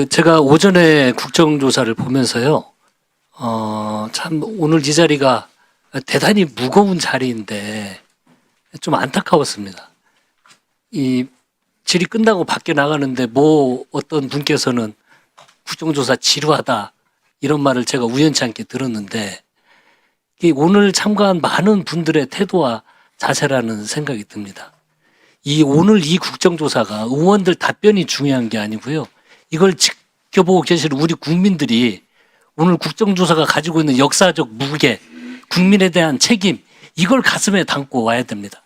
제가 오전에 국정조사를 보면서요, 참, 오늘 이 자리가 대단히 무거운 자리인데 좀 안타까웠습니다. 이 질의 끝나고 밖에 나가는데 어떤 분께서는 국정조사 지루하다 이런 말을 제가 우연치 않게 들었는데 오늘 참가한 많은 분들의 태도와 자세라는 생각이 듭니다. 오늘 이 국정조사가 의원들 답변이 중요한 게 아니고요. 이걸 지켜보고 계시는 우리 국민들이 오늘 국정조사가 가지고 있는 역사적 무게, 국민에 대한 책임, 이걸 가슴에 담고 와야 됩니다.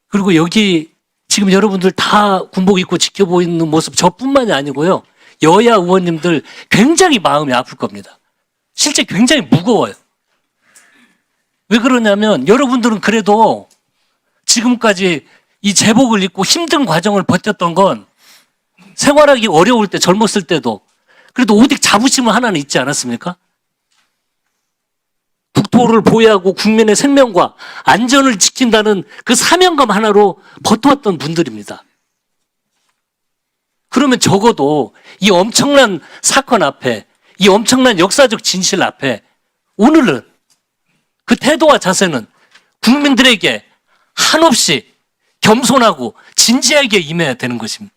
그리고 여기 지금 여러분들 다 군복 입고 지켜보고 있는 모습 저뿐만이 아니고요. 여야 의원님들 굉장히 마음이 아플 겁니다. 실제 굉장히 무거워요. 왜 그러냐면 여러분들은 그래도 지금까지 이 제복을 입고 힘든 과정을 버텼던 건 생활하기 어려울 때 젊었을 때도 그래도 오직 자부심은 하나는 있지 않았습니까? 국토를 보호하고 국민의 생명과 안전을 지킨다는 그 사명감 하나로 버텨왔던 분들입니다. 그러면 적어도 이 엄청난 사건 앞에, 이 엄청난 역사적 진실 앞에 오늘은 그 태도와 자세는 국민들에게 한없이 겸손하고 진지하게 임해야 되는 것입니다.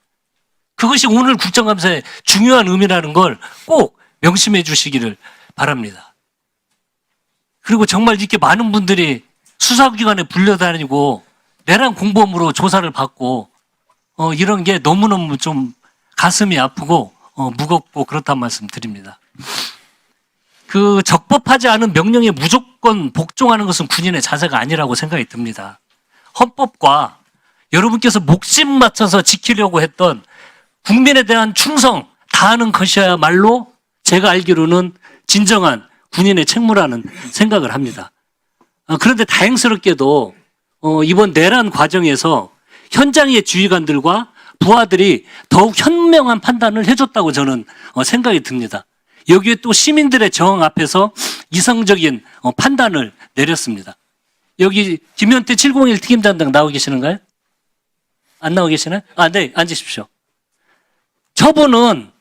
그것이 오늘 국정감사의 중요한 의미라는 걸 꼭 명심해 주시기를 바랍니다. 그리고 정말 이렇게 많은 분들이 수사기관에 불려다니고 내란 공범으로 조사를 받고 이런 게 너무너무 좀 가슴이 아프고 무겁고 그렇다는 말씀 드립니다. 그 적법하지 않은 명령에 무조건 복종하는 것은 군인의 자세가 아니라고 생각이 듭니다. 헌법과 여러분께서 목숨 맞춰서 지키려고 했던 국민에 대한 충성 다하는 것이야말로 제가 알기로는 진정한 군인의 책무라는 생각을 합니다. 그런데 다행스럽게도 이번 내란 과정에서 현장의 지휘관들과 부하들이 더욱 현명한 판단을 해줬다고 저는 생각이 듭니다. 여기에 또 시민들의 저항 앞에서 이성적인 판단을 내렸습니다. 여기 김현태 701 특임단장 나오고 계시는가요? 안 나오고 계시나요? 네, 앉으십시오. 저분은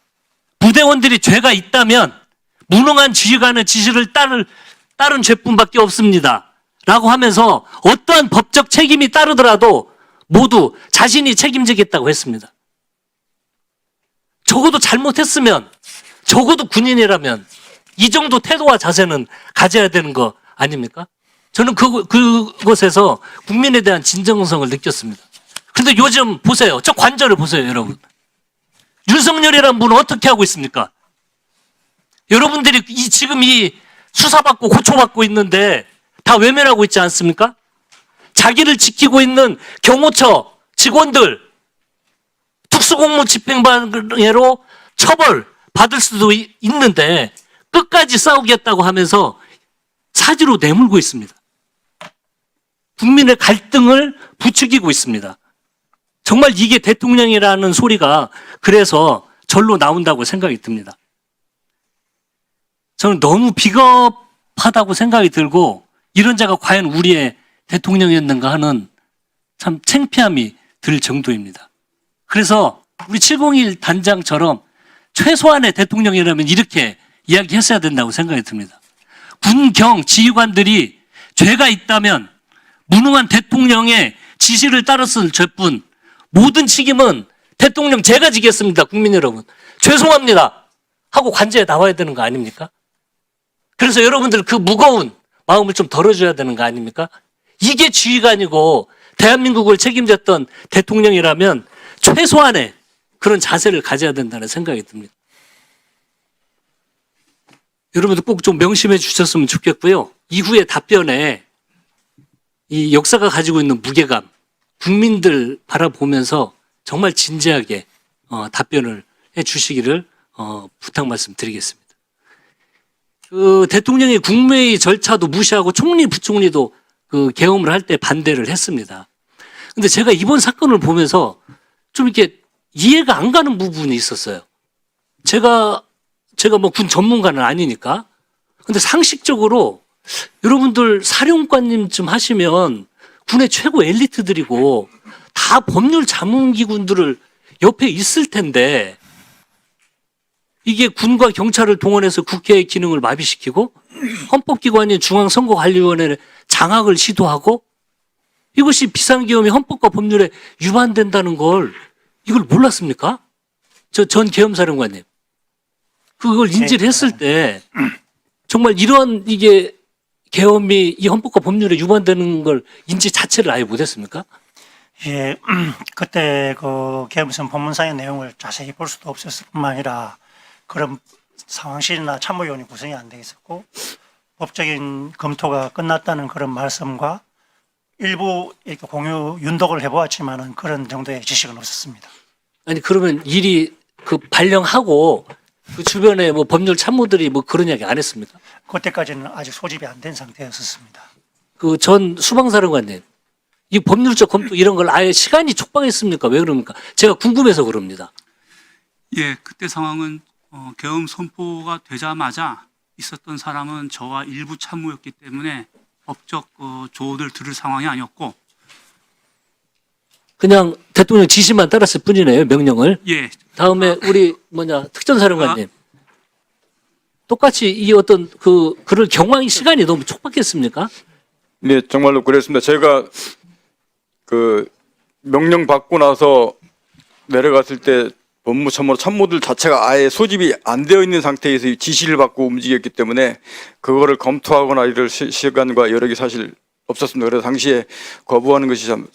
부대원들이 죄가 있다면 무능한 지휘관의 지시를 따른 죄뿐밖에 없습니다. 라고 하면서 어떠한 법적 책임이 따르더라도 모두 자신이 책임지겠다고 했습니다. 적어도 잘못했으면, 적어도 군인이라면 이 정도 태도와 자세는 가져야 되는 거 아닙니까? 저는 그곳에서 국민에 대한 진정성을 느꼈습니다. 그런데 요즘 보세요. 저 관절을 보세요, 여러분. 윤석열이라는 분은 어떻게 하고 있습니까? 여러분들이 지금 이 수사받고 고초받고 있는데 다 외면하고 있지 않습니까? 자기를 지키고 있는 경호처 직원들 특수공무 집행방해로 처벌 받을 수도 있는데 끝까지 싸우겠다고 하면서 사지로 내몰고 있습니다. 국민의 갈등을 부추기고 있습니다. 정말 이게 대통령이라는 소리가 그래서 절로 나온다고 생각이 듭니다. 저는 너무 비겁하다고 생각이 들고 이런 자가 과연 우리의 대통령이었는가 하는 참 창피함이 들 정도입니다. 그래서 우리 701 단장처럼 최소한의 대통령이라면 이렇게 이야기했어야 된다고 생각이 듭니다. 군경 지휘관들이 죄가 있다면 무능한 대통령의 지시를 따랐을 죄뿐 모든 책임은 대통령 제가 지겠습니다. 국민 여러분. 죄송합니다. 하고 관저에 나와야 되는 거 아닙니까? 그래서 여러분들 그 무거운 마음을 좀 덜어줘야 되는 거 아닙니까? 이게 지휘관이고 대한민국을 책임졌던 대통령이라면 최소한의 그런 자세를 가져야 된다는 생각이 듭니다. 여러분들 꼭 좀 명심해 주셨으면 좋겠고요. 이후에 답변에 이 역사가 가지고 있는 무게감, 국민들 바라보면서 정말 진지하게 답변을 해 주시기를 부탁 말씀드리겠습니다. 그 대통령이 국무회의 절차도 무시하고 총리, 부총리도 그 계엄을 할 때 반대를 했습니다. 근데 제가 이번 사건을 보면서 좀 이렇게 이해가 안 가는 부분이 있었어요. 제가 뭐 군 전문가는 아니니까. 근데 상식적으로 여러분들 사령관님쯤 하시면 군의 최고 엘리트들이고 다 법률 자문기관들을 옆에 있을 텐데 이게 군과 경찰을 동원해서 국회의 기능을 마비시키고 헌법기관인 중앙선거관리위원회를 장악을 시도하고 이것이 비상계엄이 헌법과 법률에 위반된다는 걸 이걸 몰랐습니까? 저 전 계엄사령관님. 그걸 인지를 했을 때 정말 이러한 이게 계엄이 이 헌법과 법률에 위반되는 걸 인지 자체를 아예 못했습니까? 예, 그때 그 계엄선 법문상의 내용을 자세히 볼 수도 없었을 뿐만 아니라 그런 상황실이나 참모위원이 구성이 안 돼 있었고 법적인 검토가 끝났다는 그런 말씀과 일부 이렇게 공유 윤독을 해보았지만은 그런 정도의 지식은 없었습니다. 아니 그러면 일이 그 발령하고 그 주변에 뭐 법률 참모들이 뭐 그런 이야기 안 했습니까? 그때까지는 아직 소집이 안 된 상태였었습니다. 그 전 수방사령관님, 이 법률적 검토 이런 걸 아예 시간이 촉박했습니까? 왜 그럽니까? 제가 궁금해서 그럽니다. 예, 그때 상황은 계엄 선포가 되자마자 있었던 사람은 저와 일부 참모였기 때문에 법적 조언을 들을 상황이 아니었고, 그냥 대통령 지시만 따랐을 뿐이네요, 명령을. 예, 다음에 우리 특전사령관님, 똑같이 이 어떤 그럴 경황이 시간이 너무 촉박했습니까? 네, 정말로 그랬습니다. 제가 그 명령 받고 나서 내려갔을 때 법무참모 참모들 자체가 아예 소집이 안 되어 있는 상태에서 지시를 받고 움직였기 때문에 그거를 검토하거나 이럴 시간과 여력이 사실 없었습니다. 그래서 당시에 거부하는 것이 참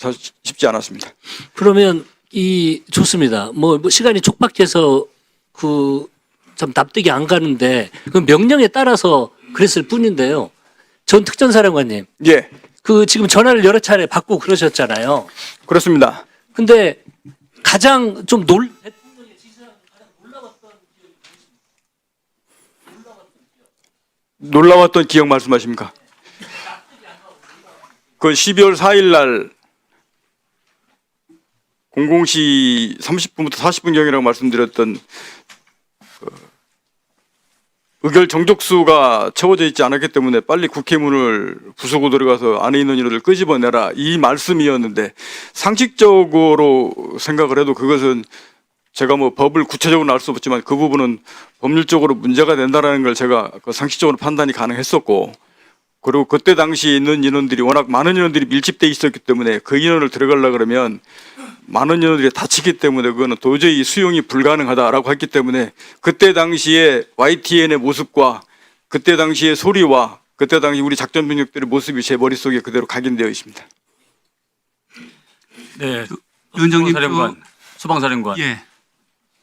쉽지 않았습니다. 그러면 좋습니다. 뭐 시간이 촉박해서 참 납득이 안 가는데 그 명령에 따라서 그랬을 뿐인데요. 전 특전사령관님, 예, 지금 전화를 여러 차례 받고 그러셨잖아요. 그렇습니다. 근데 가장 좀 대통령의 지시랑 가장 놀라웠던 기억 말씀하십니까? 그 12월 4일 날 00시 30분부터 40분경이라고 말씀드렸던 의결 정족수가 채워져 있지 않았기 때문에 빨리 국회 문을 부수고 들어가서 안에 있는 인원을 끄집어내라 이 말씀이었는데 상식적으로 생각을 해도 그것은 제가 뭐 법을 구체적으로 알 수 없지만 그 부분은 법률적으로 문제가 된다라는 걸 제가 상식적으로 판단이 가능했었고 그리고 그때 당시에 있는 인원들이 워낙 많은 인원들이 밀집돼 있었기 때문에 그 인원을 들어가려고 그러면 많은 인원들이 다치기 때문에 그거는 도저히 수용이 불가능하다라고 했기 때문에 그때 당시에 YTN의 모습과 그때 당시의 소리와 그때 당시 우리 작전 병력들의 모습이 제 머릿속에 그대로 각인되어 있습니다. 네, 위원장님 수방사령관. 예,